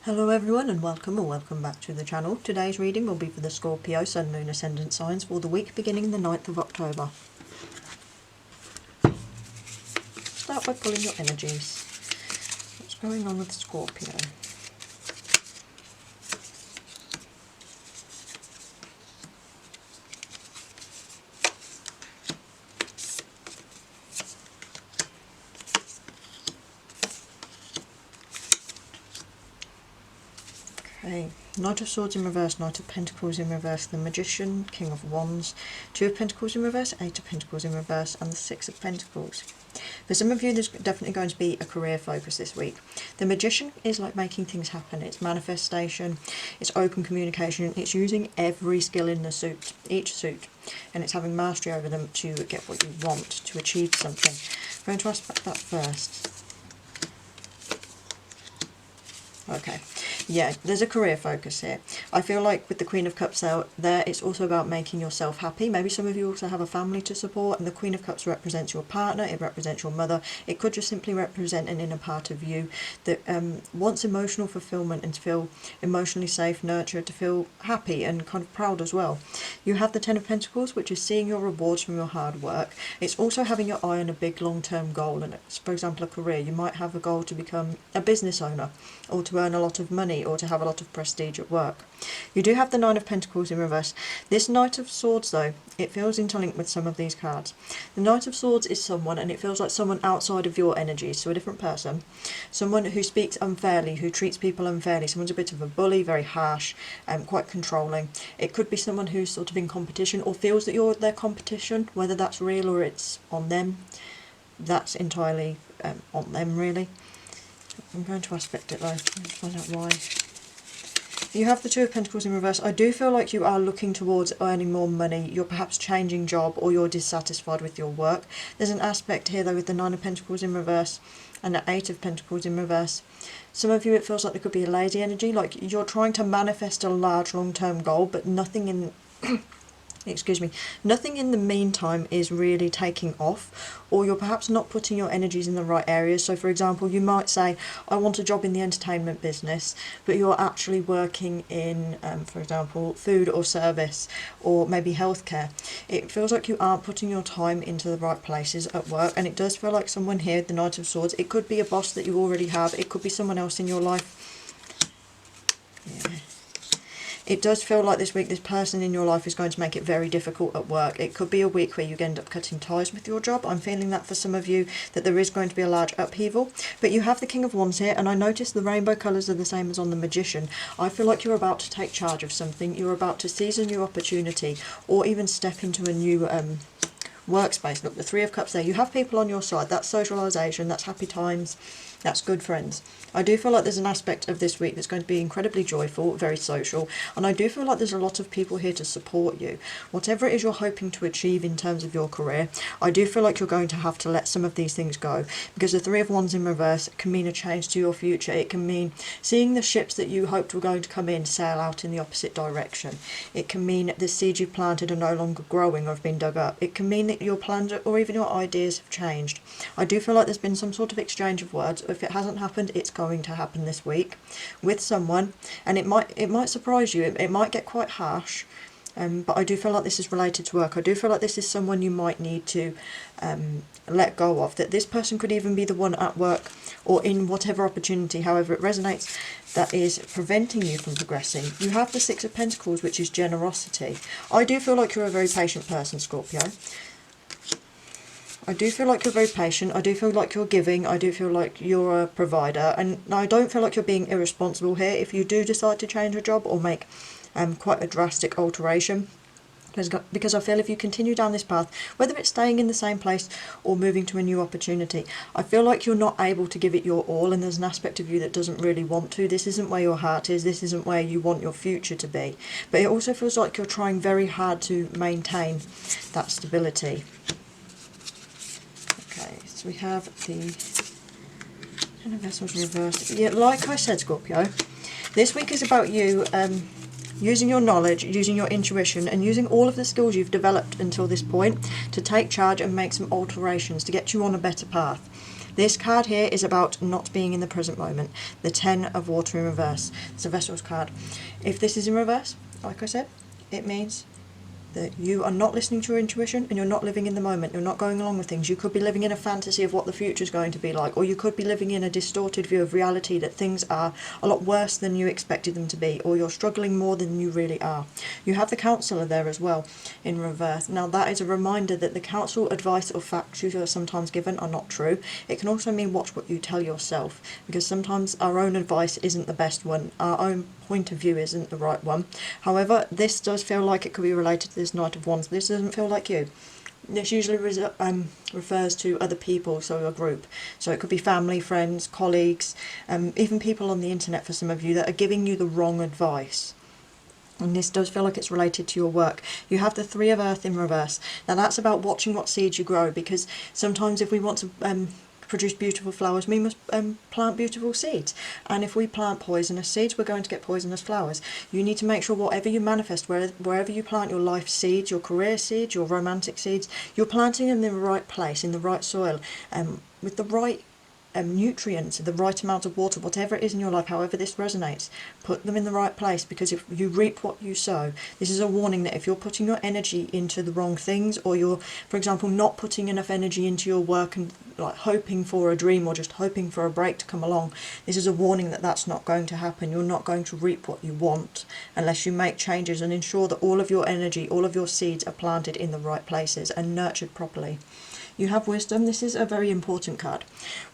Hello everyone and welcome back to the channel. Today's reading will be for the Scorpio Sun, Moon, Ascendant signs for the week beginning the 9th of October. Start by pulling your energies. What's going on with Scorpio? Okay, Knight of Swords in reverse, Knight of Pentacles in reverse, the Magician, King of Wands, Two of Pentacles in reverse, Eight of Pentacles in reverse, and the Six of Pentacles. For some of you, there's definitely going to be a career focus this week. The Magician is like making things happen. It's manifestation, it's open communication, it's using every skill in the suit, each suit, and it's having mastery over them to get what you want, to achieve something. I'm going to aspect that first. Okay, yeah, there's a career focus here. I feel like with the Queen of Cups there, it's also about making yourself happy. Maybe some of you also have a family to support, and the Queen of Cups represents your partner, it represents your mother. It could just simply represent an inner part of you that wants emotional fulfillment and to feel emotionally safe, nurtured, to feel happy and kind of proud as well. You have the Ten of Pentacles, which is seeing your rewards from your hard work. It's also having your eye on a big long-term goal, and it's, for example, a career. You might have a goal to become a business owner, or to earn a lot of money, or to have a lot of prestige at work. You do have the Nine of Pentacles in reverse. This Knight of Swords, though, it feels interlinked with some of these cards. The Knight of Swords is someone, and it feels like someone outside of your energies, so a different person. Someone who speaks unfairly, who treats people unfairly. Someone's a bit of a bully, very harsh, quite controlling. It could be someone who's sort of in competition, or feels that you're their competition, whether that's real or it's on them. That's entirely on them, really. I'm going to aspect it though, to find out why. You have the Two of Pentacles in reverse. I do feel like you are looking towards earning more money. You're perhaps changing job, or you're dissatisfied with your work. There's an aspect here though with the Nine of Pentacles in reverse and the Eight of Pentacles in reverse. Some of you, it feels like there could be a lazy energy, like you're trying to manifest a large long-term goal, but nothing in nothing in the meantime is really taking off, or you're perhaps not putting your energies in the right areas. So for example, you might say, I want a job in the entertainment business, but you're actually working in, for example, food or service, or maybe healthcare. It feels like you aren't putting your time into the right places at work, and it does feel like someone here, the Knight of Swords, it could be a boss that you already have, it could be someone else in your life. Yeah. It does feel like this week this person in your life is going to make it very difficult at work. It could be a week where you end up cutting ties with your job. I'm feeling that for some of you, that there is going to be a large upheaval. But you have the King of Wands here, and I notice the rainbow colours are the same as on the Magician. I feel like you're about to take charge of something. You're about to seize a new opportunity, or even step into a new workspace. Look, the Three of Cups there. You have people on your side. That's socialisation, that's happy times, that's good friends. I do feel like there's an aspect of this week that's going to be incredibly joyful, very social, and I do feel like there's a lot of people here to support you. Whatever it is you're hoping to achieve in terms of your career, I do feel like you're going to have to let some of these things go, because the Three of Wands in reverse can mean a change to your future. It can mean seeing the ships that you hoped were going to come in sail out in the opposite direction. It can mean the seeds you planted are no longer growing or have been dug up. It can mean that your plans or even your ideas have changed. I do feel like there's been some sort of exchange of words. If it hasn't happened, it's going to happen this week with someone, and it might surprise you. It might get quite harsh, but I do feel like this is related to work. I do feel like this is someone you might need to let go of, that this person could even be the one at work or in whatever opportunity, however it resonates, that is preventing you from progressing. You have the Six of Pentacles, which is generosity. I do feel like you're a very patient person, Scorpio. I do feel like you're very patient, I do feel like you're giving, I do feel like you're a provider, and I don't feel like you're being irresponsible here if you do decide to change a job or make quite a drastic alteration. Because I feel if you continue down this path, whether it's staying in the same place or moving to a new opportunity, I feel like you're not able to give it your all, and there's an aspect of you that doesn't really want to. This isn't where your heart is, this isn't where you want your future to be. But it also feels like you're trying very hard to maintain that stability. Okay, so we have the Ten of Vessels reversed. Yeah, like I said, Scorpio, this week is about you using your knowledge, using your intuition, and using all of the skills you've developed until this point to take charge and make some alterations to get you on a better path. This card here is about not being in the present moment. The 10 of water in reverse. It's a Vessel's card. If this is in reverse, like I said, it means that you are not listening to your intuition and you're not living in the moment. You're not going along with things. You could be living in a fantasy of what the future is going to be like, or you could be living in a distorted view of reality that things are a lot worse than you expected them to be, or you're struggling more than you really are. You have the counselor there as well in reverse. Now that is a reminder that the counsel, advice or facts you are sometimes given are not true. It can also mean watch what you tell yourself, because sometimes our own advice isn't the best one. Our own point of view isn't the right one. However, this does feel like it could be related to this Knight of Wands. This doesn't feel like you. This usually refers to other people, so a group. So it could be family, friends, colleagues, even people on the internet for some of you that are giving you the wrong advice. And this does feel like it's related to your work. You have the Three of Earth in reverse. Now that's about watching what seeds you grow, because sometimes if we want to produce beautiful flowers, we must plant beautiful seeds. And if we plant poisonous seeds, we're going to get poisonous flowers. You need to make sure whatever you manifest, wherever you plant your life seeds, your career seeds, your romantic seeds, you're planting them in the right place, in the right soil, with the right nutrients, the right amount of water, whatever it is in your life, however this resonates, put them in the right place, because if you reap what you sow. This is a warning that if you're putting your energy into the wrong things, or you're, for example, not putting enough energy into your work and like hoping for a dream or just hoping for a break to come along, this is a warning that that's not going to happen. You're not going to reap what you want unless you make changes and ensure that all of your energy, all of your seeds are planted in the right places and nurtured properly. You have wisdom. This is a very important card.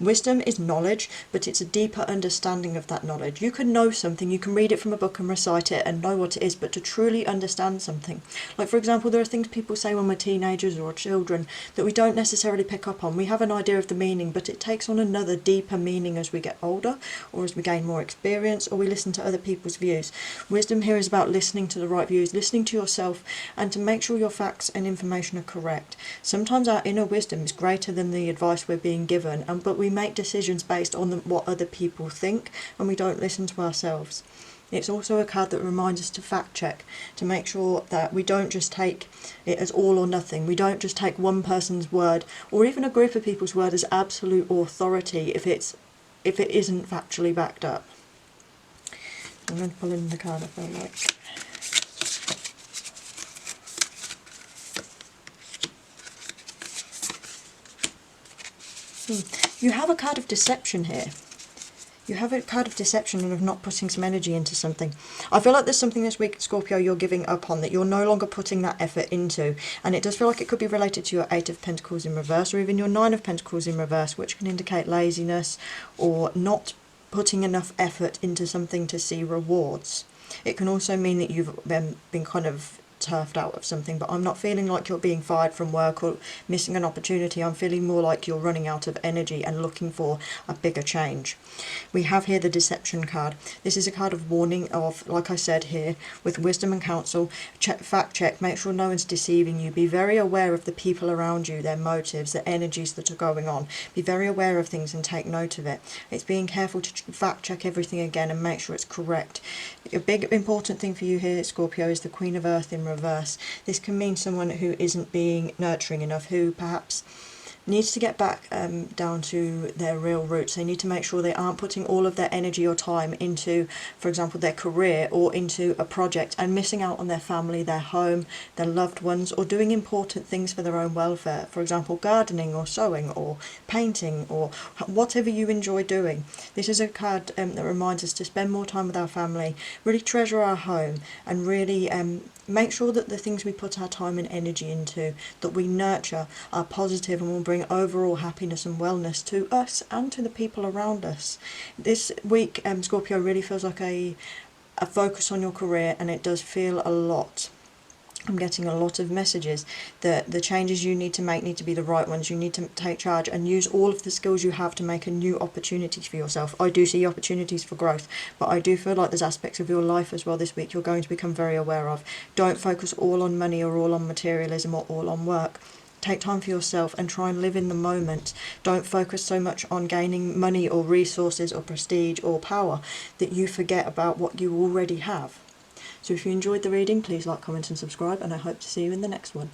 Wisdom is knowledge, but it's a deeper understanding of that knowledge. You can know something, you can read it from a book and recite it and know what it is, but to truly understand something. Like, for example, there are things people say when we're teenagers or children that we don't necessarily pick up on. We have an idea of the meaning, but it takes on another deeper meaning as we get older, or as we gain more experience, or we listen to other people's views. Wisdom here is about listening to the right views, listening to yourself, and to make sure your facts and information are correct. Sometimes our inner wisdom is greater than the advice we're being given, but we make decisions based on what other people think, and we don't listen to ourselves. It's also a card that reminds us to fact check, to make sure that we don't just take it as all or nothing. We don't just take one person's word, or even a group of people's word, as absolute authority if it isn't factually backed up. I'm going to pull in the card I feel like. You have a card of deception here. You have a card of deception and of not putting some energy into something. I feel like there's something this week, Scorpio, you're giving up on, that you're no longer putting that effort into. And it does feel like it could be related to your Eight of Pentacles in reverse, or even your Nine of Pentacles in reverse, which can indicate laziness or not putting enough effort into something to see rewards. It can also mean that you've been kind of turfed out of something, but I'm not feeling like you're being fired from work or missing an opportunity. I'm feeling more like you're running out of energy and looking for a bigger change. We have here the deception card. This is a card of warning of, like I said here, with wisdom and counsel. Fact check, make sure no one's deceiving you. Be very aware of the people around you, their motives, the energies that are going on. Be very aware of things and take note of it. It's being careful to fact check everything again and make sure it's correct. A big important thing for you here, Scorpio, is the Queen of Earth in reverse. This can mean someone who isn't being nurturing enough, who perhaps needs to get back down to their real roots. They need to make sure they aren't putting all of their energy or time into, for example, their career or into a project and missing out on their family, their home, their loved ones, or doing important things for their own welfare. For example, gardening or sewing or painting or whatever you enjoy doing. This is a card that reminds us to spend more time with our family, really treasure our home, and really make sure that the things we put our time and energy into, that we nurture, are positive and will bring overall happiness and wellness to us and to the people around us. This week, Scorpio, really feels like a focus on your career, and it does feel a lot. I'm getting a lot of messages that the changes you need to make need to be the right ones. You need to take charge and use all of the skills you have to make a new opportunity for yourself. I do see opportunities for growth, but I do feel like there's aspects of your life as well this week you're going to become very aware of. Don't focus all on money or all on materialism or all on work. Take time for yourself and try and live in the moment. Don't focus so much on gaining money or resources or prestige or power that you forget about what you already have. So if you enjoyed the reading, please like, comment and subscribe, and I hope to see you in the next one.